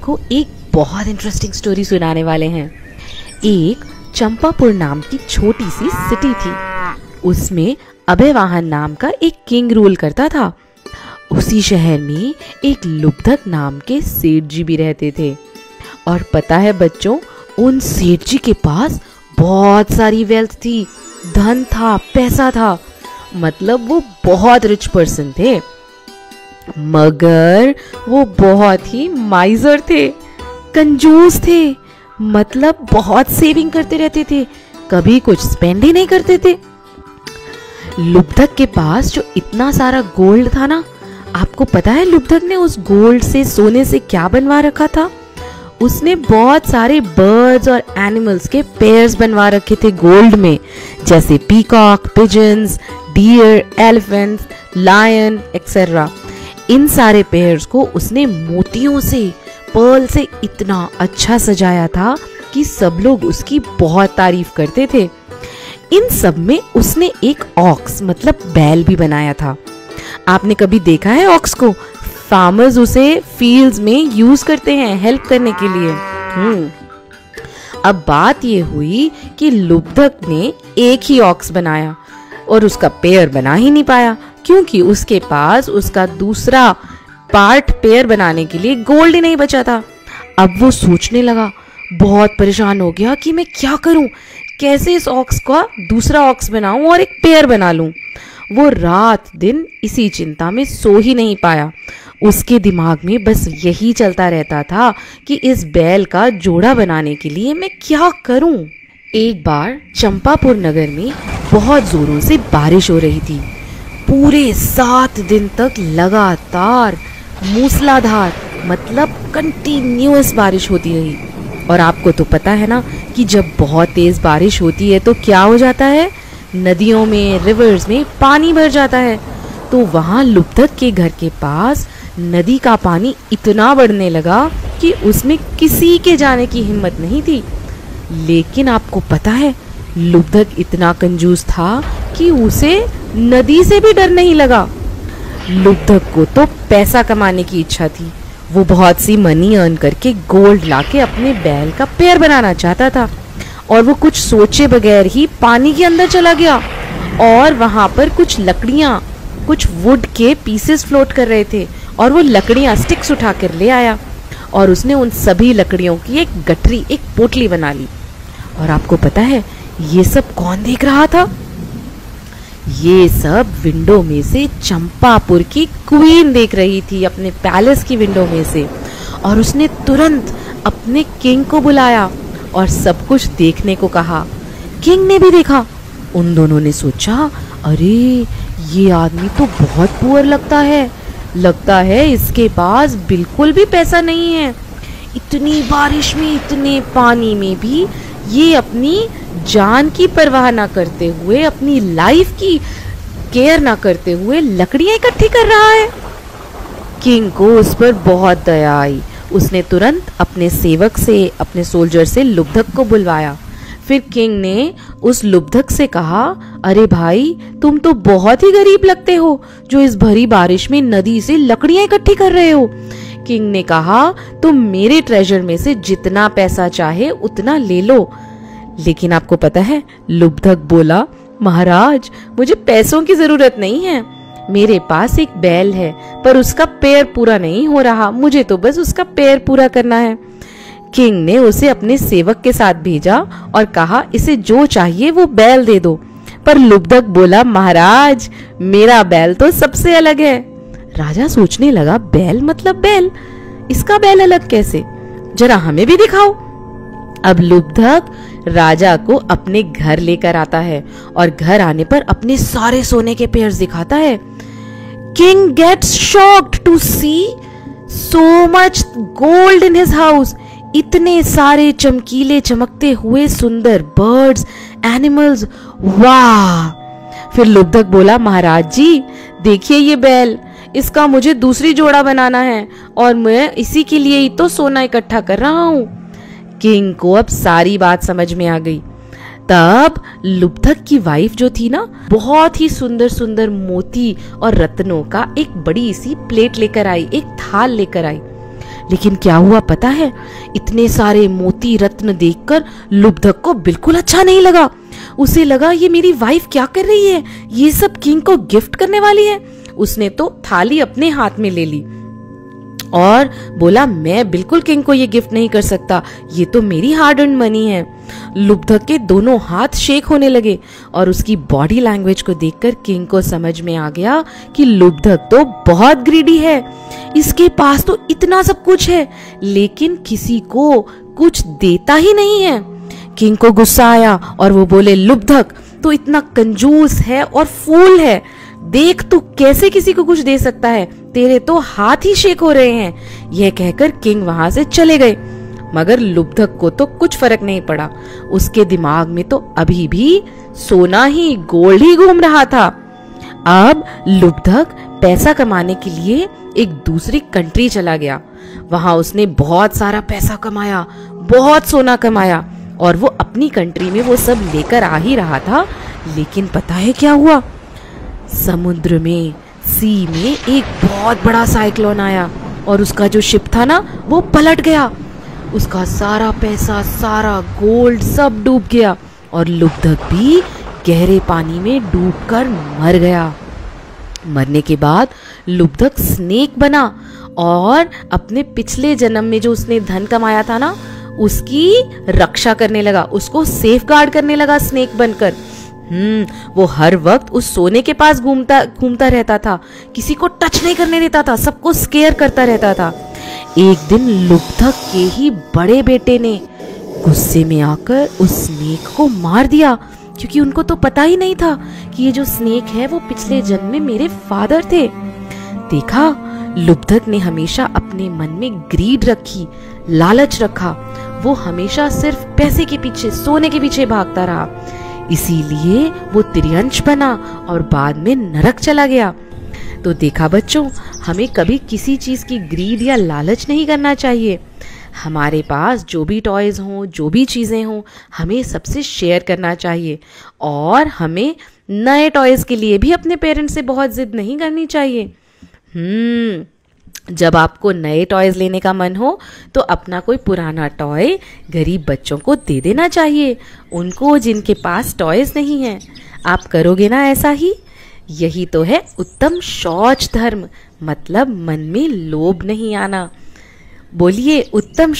आपको एक बहुत इंटरेस्टिंग स्टोरी सुनाने वाले हैं। एक चंपापुर नाम की छोटी सी सिटी थी। उसमें अभयवाहन नाम का एक किंग रूल करता था। उसी शहर में एक लुब्धक नाम के सेठ जी भी रहते थे। और पता है बच्चों, उन सेठ जी के पास बहुत सारी वेल्थ थी, धन था, पैसा था, मतलब वो बहुत रिच पर्सन थे। मगर वो बहुत ही माइजर थे, कंजूस थे, मतलब बहुत सेविंग करते रहते थे, कभी कुछ स्पेंड ही नहीं करते थे। लुब्धक के पास जो इतना सारा गोल्ड था ना, आपको पता है लुब्धक ने उस गोल्ड से, सोने से क्या बनवा रखा था? उसने बहुत सारे बर्ड्स और एनिमल्स के पेयर्स बनवा रखे थे गोल्ड में, जैसे peacock, pigeons, deer, elephants, lion etcetera. इन सारे पेयर्स को उसने मोतियों से, पर्ल से इतना अच्छा सजाया था कि सब लोग उसकी बहुत तारीफ करते थे। इन सब में उसने एक ऑक्स मतलब बैल भी बनाया था। आपने कभी देखा है ऑक्स को? फार्मर्स उसे फील्ड्स में यूज करते हैं हेल्प करने के लिए। अब बात ये हुई कि लुब्धक ने एक ही ऑक्स बनाया और उसका पेयर बना ही नहीं पाया, क्योंकि उसके पास उसका दूसरा पार्ट पेयर बनाने के लिए गोल्ड ही नहीं बचा था। अब वो सोचने लगा, बहुत परेशान हो गया कि मैं क्या करूं, कैसे इस ऑक्स का दूसरा ऑक्स बनाऊं और एक पेयर बना लूं। वो रात दिन इसी चिंता में सो ही नहीं पाया। उसके दिमाग में बस यही चलता रहता था कि इस बैल का जोड़ा बनाने के लिए मैं क्या करूं। एक बार चंपापुर नगर में बहुत जोरों से बारिश हो रही थी। पूरे 7 दिन तक लगातार मूसलाधार मतलब कंटिन्यूअस बारिश होती रही। और आपको तो पता है ना कि जब बहुत तेज बारिश होती है तो क्या हो जाता है, नदियों में, रिवर्स में पानी भर जाता है। तो वहाँ लुब्धक के घर के पास नदी का पानी इतना बढ़ने लगा कि उसमें किसी के जाने की हिम्मत नहीं थी। लेकिन आपको पता है, लुब्धक इतना कंजूस था कि उसे नदी से भी डर नहीं लगा। लुब्धक को तो पैसा कमाने की इच्छा थी। वो बहुत सी मनी अर्न करके गोल्ड लाके अपने बैल का पेयर बनाना चाहता था। और वो कुछ सोचे बगैर ही पानी के अंदर चला गया और वहां पर कुछ लकड़ियां, कुछ वुड के पीसेस फ्लोट कर रहे थे और वो लकड़ियां, स्टिक्स उठा कर ले आया और उसने उन सभी लकड़ियों की एक गठरी, एक पोटली बना ली। और आपको पता है ये सब कौन देख रहा था? ये सब विंडो में से चंपापुर की क्वीन देख रही थी, अपने पैलेस की विंडो में से। और उसने तुरंत अपने किंग को बुलाया और सब कुछ देखने को कहा। किंग ने भी देखा। उन दोनों ने सोचा, अरे ये आदमी तो बहुत पुअर लगता है इसके पास बिल्कुल भी पैसा नहीं है। इतनी बारिश में, इतने पानी में भी ये अपनी जान की परवाह ना करते हुए, अपनी लाइफ की केयर ना करते हुए लकड़ियां इकट्ठी कर रहा है। किंग को उस पर बहुत दया आई। उसने तुरंत अपने सेवक से, अपने सोल्जर से लुब्धक को बुलवाया। फिर किंग ने उस लुब्धक से कहा, अरे भाई तुम तो बहुत ही गरीब लगते हो जो इस भरी बारिश में नदी से लकड़ियां इकट्ठी कर रहे हो। किंग ने कहा, तुम मेरे ट्रेजर में से जितना पैसा चाहे उतना ले लो। लेकिन आपको पता है, लुब्धक बोला, महाराज मुझे पैसों की जरूरत नहीं है, मेरे पास एक बैल है पर उसका पेयर पूरा नहीं हो रहा, मुझे तो बस उसका पेयर पूरा करना है। किंग ने उसे अपने सेवक के साथ भेजा और कहा, इसे जो चाहिए वो बैल दे दो। पर लुब्धक बोला, महाराज मेरा बैल तो सबसे अलग है। राजा सोचने लगा, बैल मतलब बैल, इसका बैल अलग कैसे, जरा हमें भी दिखाओ। अब लुब्धक राजा को अपने घर लेकर आता है और घर आने पर अपने सारे सोने के पेयर्स दिखाता है। King gets shocked to see so much gold in his house. इतने सारे चमकीले, चमकते हुए सुंदर बर्ड्स, एनिमल्स, वाह। फिर लुब्धक बोला, महाराज जी देखिए ये बैल, इसका मुझे दूसरी जोड़ा बनाना है और मैं इसी के लिए ही तो सोना इकट्ठा कर रहा हूँ। किंग को अब सारी बात समझ में आ गई। तब लुब्धक की वाइफ जो थी ना, बहुत ही सुंदर सुंदर मोती और रत्नों का एक बड़ी सी प्लेट लेकर आई, एक थाल लेकर आई। लेकिन क्या हुआ पता है, इतने सारे मोती रत्न देखकर लुब्धक को बिल्कुल अच्छा नहीं लगा। उसे लगा ये मेरी वाइफ क्या कर रही है, ये सब किंग को गिफ्ट करने वाली है। उसने तो थाली अपने हाथ में ले ली और बोला, मैं बिल्कुल किंग को ये गिफ्ट नहीं कर सकता, ये तो मेरी हार्ड अर्न मनी है। लुब्धक के दोनों हाथ शेक होने लगे और उसकी बॉडी लैंग्वेज को देखकर किंग को समझ में आ गया कि लुब्धक तो बहुत ग्रीडी है। इसके पास तो इतना सब कुछ है लेकिन किसी को कुछ देता ही नहीं है। किंग को गुस्सा आया और वो बोले, लुब्धक तो इतना कंजूस है और फूल है, देख तू कैसे किसी को कुछ दे सकता है, तेरे तो हाथ ही शेक हो रहे हैं। यह कहकर किंग वहां से चले गए। मगर लुब्धक को तो कुछ फर्क नहीं पड़ा, उसके दिमाग में तो अभी भी सोना ही गोल्ड ही घूम रहा था। अब लुब्धक पैसा कमाने के लिए एक दूसरी कंट्री चला गया। वहां उसने बहुत सारा पैसा कमाया, बहुत सोना कमाया और वो अपनी कंट्री में वो सब लेकर आ ही रहा था। लेकिन पता है क्या हुआ, समुद्र में, सी में एक बहुत बड़ा साइक्लोन आया और उसका जो शिप था ना वो पलट गया। उसका सारा पैसा, सारा गोल्ड सब डूब गया और लुब्धक भी गहरे पानी में डूबकर मर गया। मरने के बाद लुब्धक स्नेक बना और अपने पिछले जन्म में जो उसने धन कमाया था ना उसकी रक्षा करने लगा, उसको सेफ गार्ड करने लगा स्नेक बनकर। वो हर वक्त उस सोने के पास घूमता रहता था, किसी को टच नहीं करने देता था, सबको स्केयर करता रहता था। एक दिन लुब्धक के ही बड़े बेटे ने गुस्से में आकर उस स्नेक को मार दिया, क्योंकि उनको तो पता ही नहीं था कि ये जो स्नेक है वो पिछले जन्म में मेरे फादर थे। देखा, लुब्धक ने हमेशा अपने मन में ग्रीड रखी, लालच रखा। वो हमेशा सिर्फ पैसे के पीछे, सोने के पीछे भागता रहा, इसीलिए वो त्रियंश बना और बाद में नरक चला गया। तो देखा बच्चों, हमें कभी किसी चीज की ग्रीड या लालच नहीं करना चाहिए। हमारे पास जो भी टॉयज हों, जो भी चीजें हों, हमें सबसे शेयर करना चाहिए और हमें नए टॉयज के लिए भी अपने पेरेंट्स से बहुत जिद नहीं करनी चाहिए। जब आपको नए टॉयज लेने का मन हो तो अपना कोई पुराना टॉय गरीब बच्चों को दे देना चाहिए, उनको जिनके पास टॉयज नहीं है। आप करोगे ना ऐसा ही? यही तो है उत्तम शौच धर्म, मतलब मन में लोभ नहीं आना। बोलिए उत्तम